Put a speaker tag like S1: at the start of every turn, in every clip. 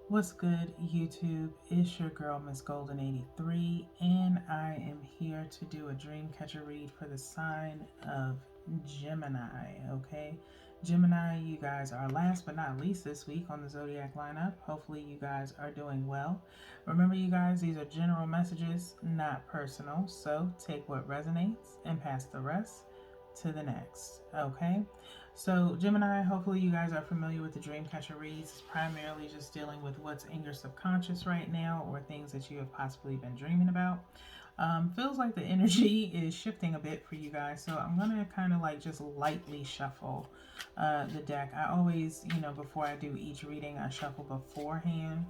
S1: What's good, YouTube? It's your girl, Miss Golden 83, and I am here to do a dream catcher read for the sign of Gemini. Okay, Gemini, you guys are last but not least this week on the zodiac lineup. Hopefully, you guys are doing well. Remember, you guys, these are general messages, not personal, so take what resonates and pass the rest to the next. Okay. So, Gemini, hopefully you guys are familiar with the Dreamcatcher reads. It's primarily just dealing with what's in your subconscious right now or things that you have possibly been dreaming about. Feels like the energy is shifting a bit for you guys, so I'm going to kind of like just lightly shuffle the deck. I always, before I do each reading, I shuffle beforehand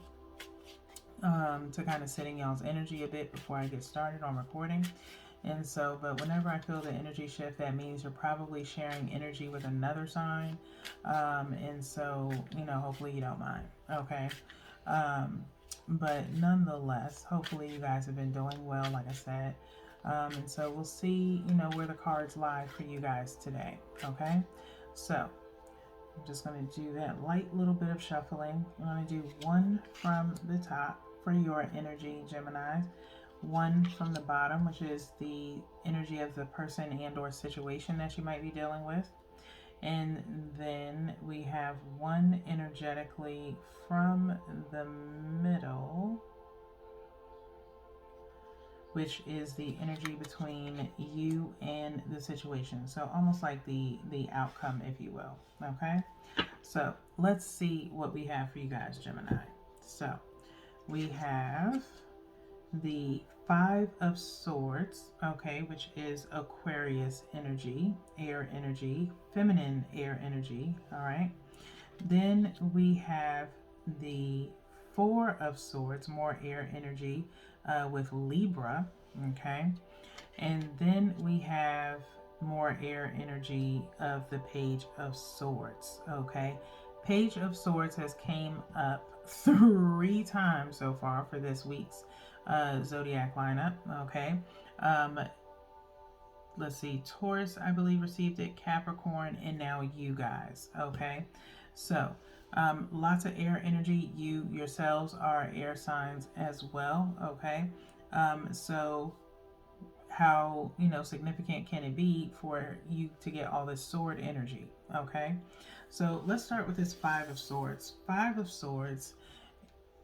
S1: to kind of sit in y'all's energy a bit before I get started on recording. And so, but whenever I feel the energy shift, that means you're probably sharing energy with another sign. And so, hopefully you don't mind. Okay. But nonetheless, hopefully you guys have been doing well, like I said. And so we'll see, where the cards lie for you guys today. Okay. So I'm just going to do that light little bit of shuffling. I'm going to do one from the top for your energy, Gemini, one from the bottom, which is the energy of the person and or situation that you might be dealing with, and then we have one energetically from the middle, which is the energy between you and the situation, so almost like the outcome, if you will. Okay, so let's see what we have for you guys, Gemini. So we have the Five of Swords, okay, which is Aquarius energy, air energy, feminine air energy, all right. Then we have the Four of Swords, more air energy with Libra, okay. And then we have more air energy of the Page of Swords, okay. Page of Swords has came up 3 times so far for this week's zodiac lineup. Okay. Let's see. Taurus, I believe, received it. Capricorn, and now you guys. Okay. So, lots of air energy. You yourselves are air signs as well. Okay. So, how significant can it be for you to get all this sword energy? Okay. So let's start with this Five of Swords. Five of Swords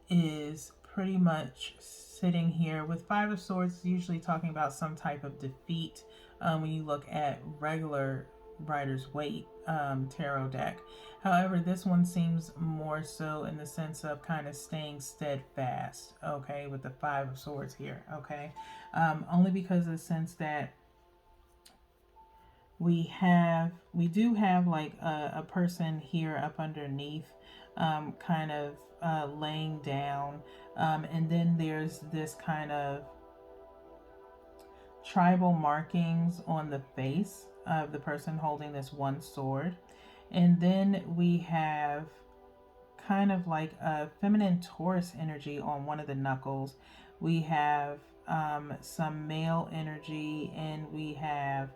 S1: is pretty much sitting here with Five of Swords, usually talking about some type of defeat when you look at regular Rider's Waite tarot deck. However, this one seems more so in the sense of kind of staying steadfast, okay, with the Five of Swords here, okay? Only because of the sense that we do have like a person here up underneath, kind of laying down, and then there's this kind of tribal markings on the face of the person holding this one sword, and then we have kind of like a feminine Taurus energy on one of the knuckles. We have some male energy, and we have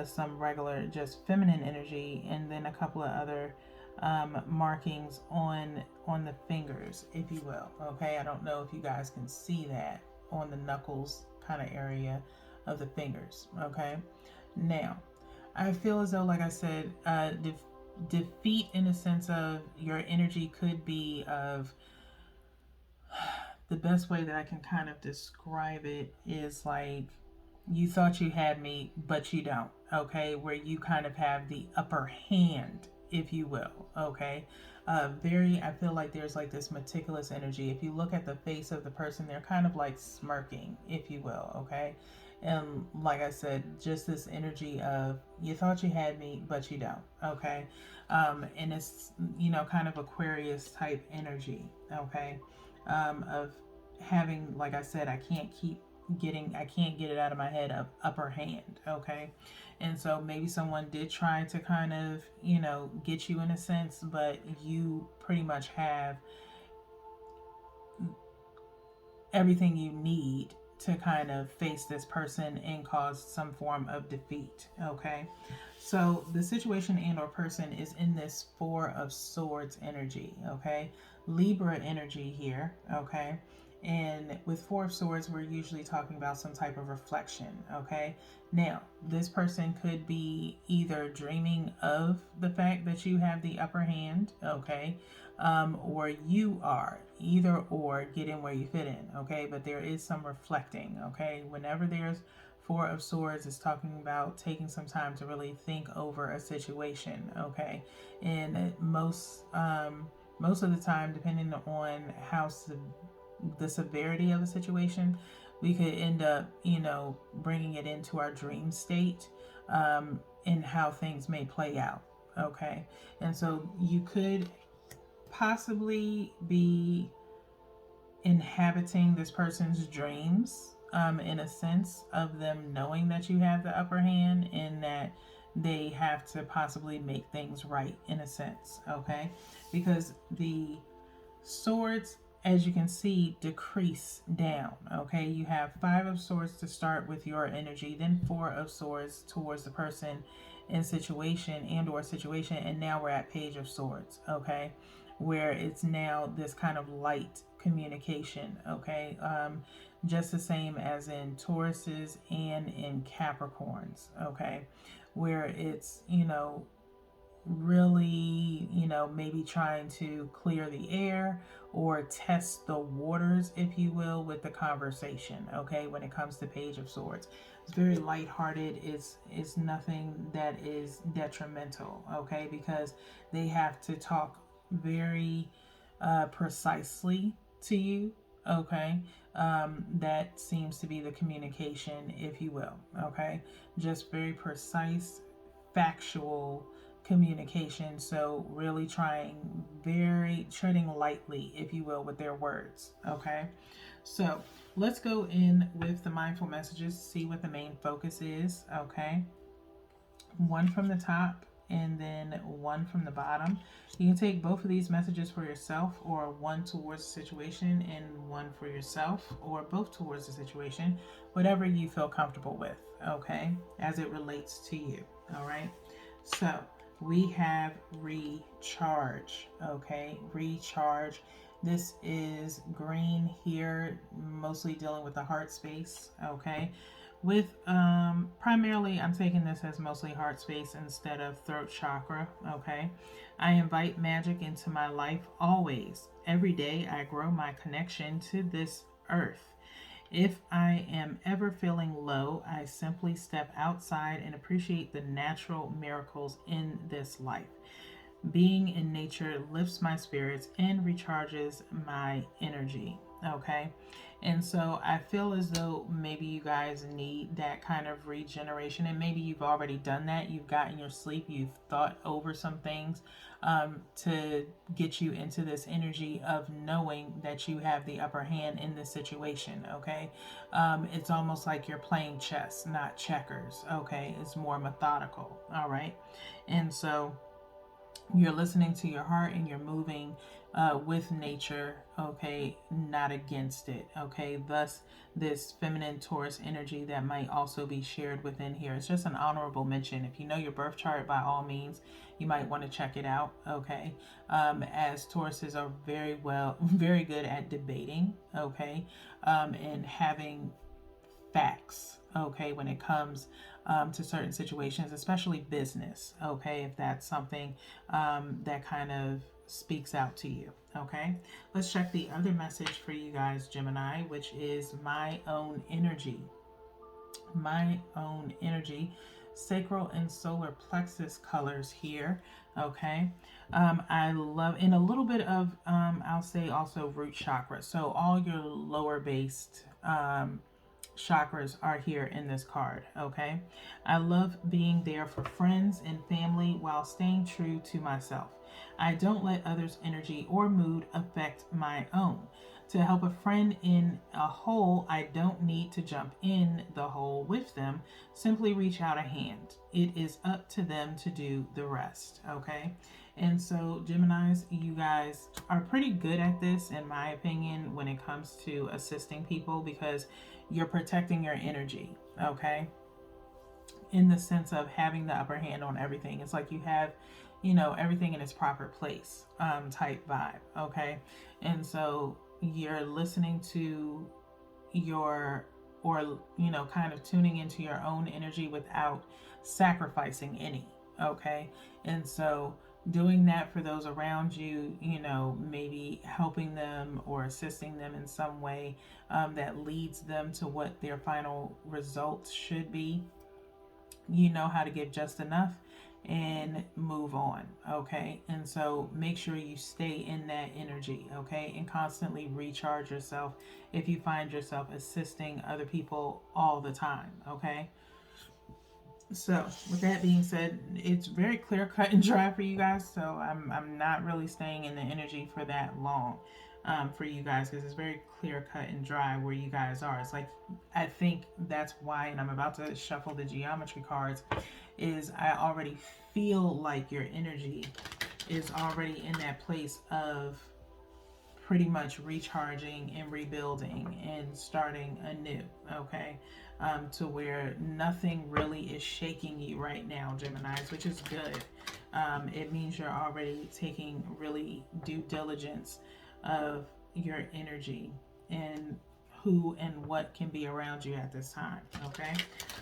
S1: some regular just feminine energy, and then a couple of other markings on the fingers, if you will. Okay, I don't know if you guys can see that on the knuckles kind of area of the fingers. Okay, now I feel as though, like I said, defeat in the sense of your energy could be of the best way that I can kind of describe it is like you thought you had me, but you don't. Okay, where you kind of have the upper hand, if you will. Okay, I feel like there's like this meticulous energy. If you look at the face of the person, they're kind of like smirking, if you will. Okay, and like I said, just this energy of you thought you had me, but you don't. Okay, and it's kind of Aquarius type energy. Okay, of having, like I said, I can't get it out of my head of upper hand. Okay, and so maybe someone did try to kind of get you in a sense, but you pretty much have everything you need to kind of face this person and cause some form of defeat. Okay, so the situation and or person is in this Four of Swords energy. Okay, Libra energy here. Okay, and with Four of Swords, we're usually talking about some type of reflection. Okay, now this person could be either dreaming of the fact that you have the upper hand. Okay, or you are, either or, get in where you fit in. Okay, but there is some reflecting. Okay, whenever there's Four of Swords, is talking about taking some time to really think over a situation. Okay, and most of the time, depending on how the severity of a situation, we could end up, bringing it into our dream state, and how things may play out. Okay, and so you could possibly be inhabiting this person's dreams, in a sense of them knowing that you have the upper hand and that they have to possibly make things right, in a sense. Okay, because the swords, as you can see, decrease down. Okay, you have Five of Swords to start with your energy, then Four of Swords towards the person in situation and or situation, and now we're at Page of Swords. Okay, where it's now this kind of light communication. Okay, just the same as in Tauruses and in Capricorns. Okay, where it's, really, maybe trying to clear the air or test the waters, if you will, with the conversation. Okay, when it comes to Page of Swords, it's very lighthearted. It's nothing that is detrimental. Okay, because they have to talk very precisely to you. Okay, that seems to be the communication, if you will. Okay, just very precise, factual communication. So really treading lightly, if you will, with their words. Okay, so let's go in with the mindful messages, see what the main focus is. Okay, one from the top and then one from the bottom. You can take both of these messages for yourself, or one towards the situation and one for yourself, or both towards the situation, whatever you feel comfortable with. Okay, as it relates to you. All right, so we have recharge. Okay, recharge. This is green here, mostly dealing with the heart space. Okay, with primarily, I'm taking this as mostly heart space instead of throat chakra. Okay, I invite magic into my life always. Every day I grow my connection to this earth. If I am ever feeling low, I simply step outside and appreciate the natural miracles in this life. Being in nature lifts my spirits and recharges my energy. Okay, and so I feel as though maybe you guys need that kind of regeneration, and maybe you've already done that. You've gotten your sleep, you've thought over some things, to get you into this energy of knowing that you have the upper hand in this situation. Okay, it's almost like you're playing chess, not checkers. Okay, it's more methodical. All right, and so you're listening to your heart and you're moving with nature. Okay, not against it. Okay, thus this feminine Taurus energy that might also be shared within here. It's just an honorable mention. If you know your birth chart, by all means, you might want to check it out. Okay, as Tauruses are very good at debating. Okay, and having facts. Okay, when it comes to certain situations, especially business. Okay, if that's something that kind of speaks out to you. Okay, let's check the other message for you guys, Gemini, which is my own energy. My own energy, sacral and solar plexus colors here. Okay, I love, in a little bit of I'll say also root chakra. So all your lower based chakras are here in this card. Okay, I love being there for friends and family while staying true to myself. I don't let others' energy or mood affect my own. To help a friend in a hole, I don't need to jump in the hole with them. Simply reach out a hand. It is up to them to do the rest. Okay, and so Geminis, you guys are pretty good at this, in my opinion, when it comes to assisting people, because you're protecting your energy, okay? In the sense of having the upper hand on everything. It's like you have, everything in its proper place, type vibe, okay? And so you're listening to your, or, kind of tuning into your own energy without sacrificing any, okay? And so doing that for those around you, maybe helping them or assisting them in some way, that leads them to what their final results should be. You know how to give just enough and move on, okay? And so make sure you stay in that energy, okay? And constantly recharge yourself if you find yourself assisting other people all the time, okay? So with that being said, it's very clear cut and dry for you guys, so I'm not really staying in the energy for that long, for you guys, because it's very clear cut and dry where you guys are. It's like, I think that's why, and I'm about to shuffle the geometry cards, is I already feel like your energy is already in that place of pretty much recharging and rebuilding and starting anew, okay? To where nothing really is shaking you right now, Geminis, which is good. It means you're already taking really due diligence of your energy and who and what can be around you at this time, okay?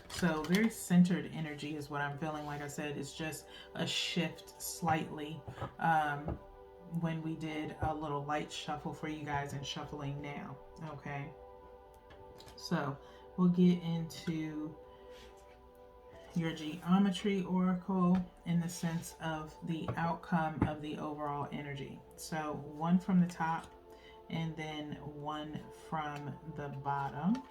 S1: So very centered energy is what I'm feeling. Like I said, it's just a shift slightly, when we did a little light shuffle for you guys and shuffling now, okay? So we'll get into your geometry oracle in the sense of the outcome of the overall energy. So one from the top and then one from the bottom.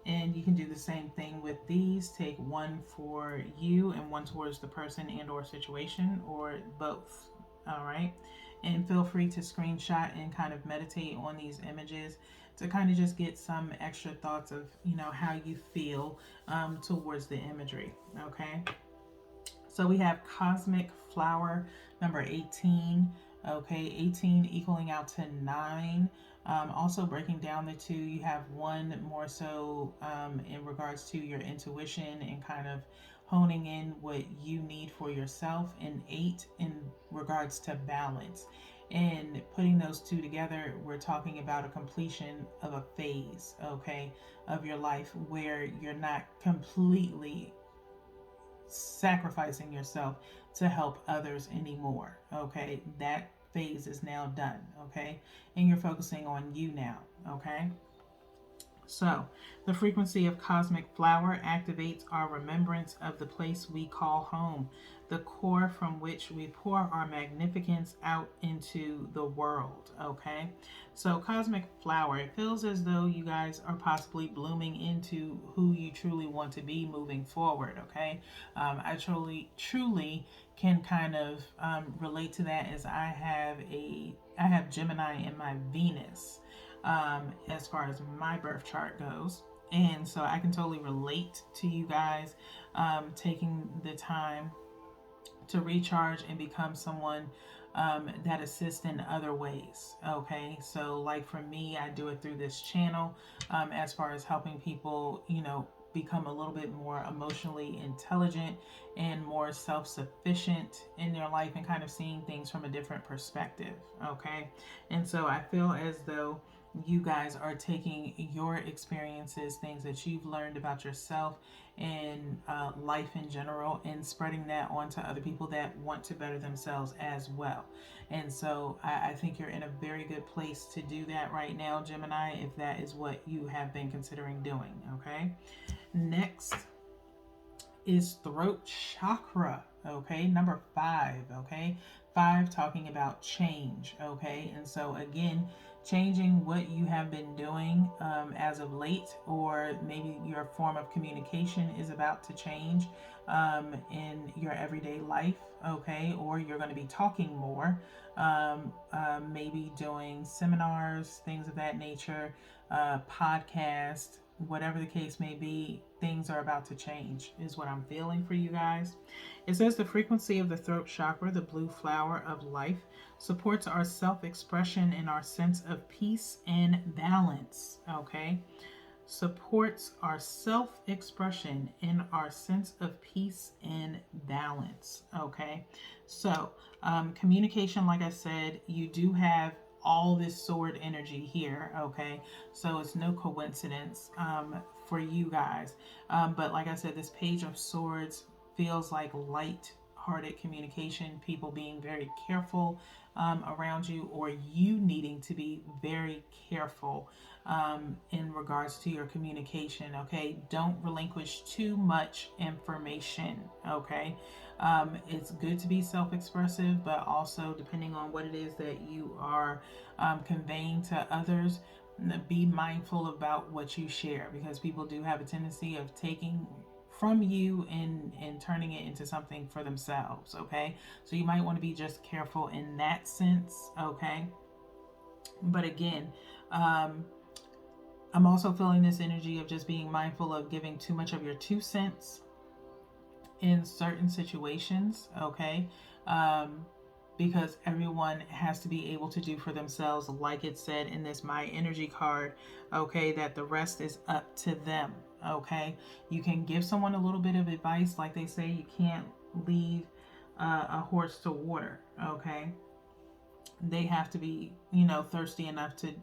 S1: And you can do the same thing with these. Take one for you and one towards the person and or situation, or both. All right. And feel free to screenshot and kind of meditate on these images to kind of just get some extra thoughts of, how you feel, towards the imagery. Okay. So we have Cosmic Flower number 18. Okay. 18 equaling out to 9. Also breaking down the 2, you have 1 more so, in regards to your intuition and kind of honing in what you need for yourself, and 8 in regards to balance. And putting those 2 together, we're talking about a completion of a phase, okay, of your life where you're not completely sacrificing yourself to help others anymore, okay? That phase is now done, okay? And you're focusing on you now, okay? So, the frequency of Cosmic Flower activates our remembrance of the place we call home, the core from which we pour our magnificence out into the world, okay? So, Cosmic Flower, it feels as though you guys are possibly blooming into who you truly want to be moving forward, okay? I truly can kind of relate to that, as I have Gemini in my Venus, as far as my birth chart goes. And so I can totally relate to you guys, taking the time to recharge and become someone, that assists in other ways. Okay, so like for me, I do it through this channel, as far as helping people, become a little bit more emotionally intelligent and more self-sufficient in their life, and kind of seeing things from a different perspective. Okay, and so I feel as though you guys are taking your experiences, things that you've learned about yourself and life in general, and spreading that on to other people that want to better themselves as well. And so I think you're in a very good place to do that right now, Gemini, if that is what you have been considering doing. Okay, next is throat chakra. Okay, number 5. Okay, 5 talking about change. Okay, and so again, changing what you have been doing, as of late, or maybe your form of communication is about to change, in your everyday life. Okay, or you're going to be talking more, maybe doing seminars, things of that nature, podcast, whatever the case may be. Things are about to change is what I'm feeling for you guys. It says the frequency of the throat chakra, the blue flower of life, supports our self-expression and our sense of peace and balance. Okay, supports our self-expression and our sense of peace and balance. Okay, so communication, like I said, you do have all this sword energy here. Okay, so it's no coincidence for you guys. But like I said, this page of swords feels like light hearted communication, people being very careful around you, or you needing to be very careful in regards to your communication. Okay, don't relinquish too much information. Okay, it's good to be self-expressive, but also depending on what it is that you are conveying to others, be mindful about what you share, because people do have a tendency of taking from you and turning it into something for themselves. Okay, so you might want to be just careful in that sense. Okay, but again, I'm also feeling this energy of just being mindful of giving too much of your 2 cents in certain situations. Okay, because everyone has to be able to do for themselves, like it said in this My Energy card. Okay, that the rest is up to them. Okay, you can give someone a little bit of advice, like they say, you can't lead a horse to water. Okay, they have to be, thirsty enough to,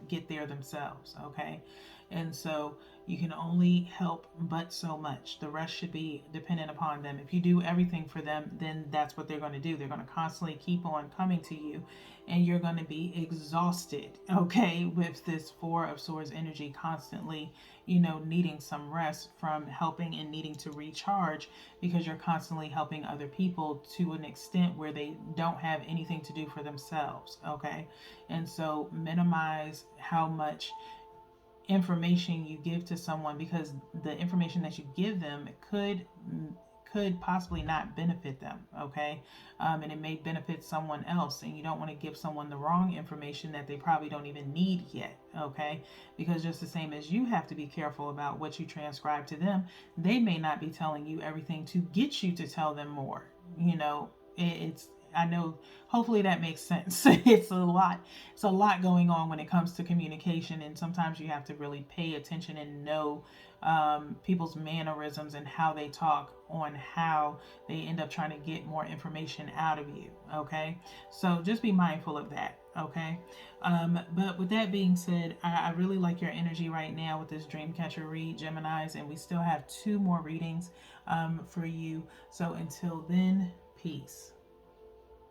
S1: get there themselves. Okay, and so you can only help but so much. The rest should be dependent upon them. If you do everything for them, then that's what they're going to do. They're going to constantly keep on coming to you, and you're going to be exhausted. Okay, with this Four of Swords energy, constantly, needing some rest from helping and needing to recharge, because you're constantly helping other people to an extent where they don't have anything to do for themselves. Okay, and so minimize how much information you give to someone, because the information that you give them could possibly not benefit them. Okay, and it may benefit someone else, and you don't want to give someone the wrong information that they probably don't even need yet. Okay, because just the same as you have to be careful about what you transcribe to them, they may not be telling you everything to get you to tell them more. It's, I know, hopefully that makes sense. It's a lot going on when it comes to communication, and sometimes you have to really pay attention and know people's mannerisms and how they talk, on how they end up trying to get more information out of you. Okay, so just be mindful of that. Okay, but with that being said, I really like your energy right now with this Dreamcatcher read, Geminis, and we still have 2 more readings for you. So until then, peace.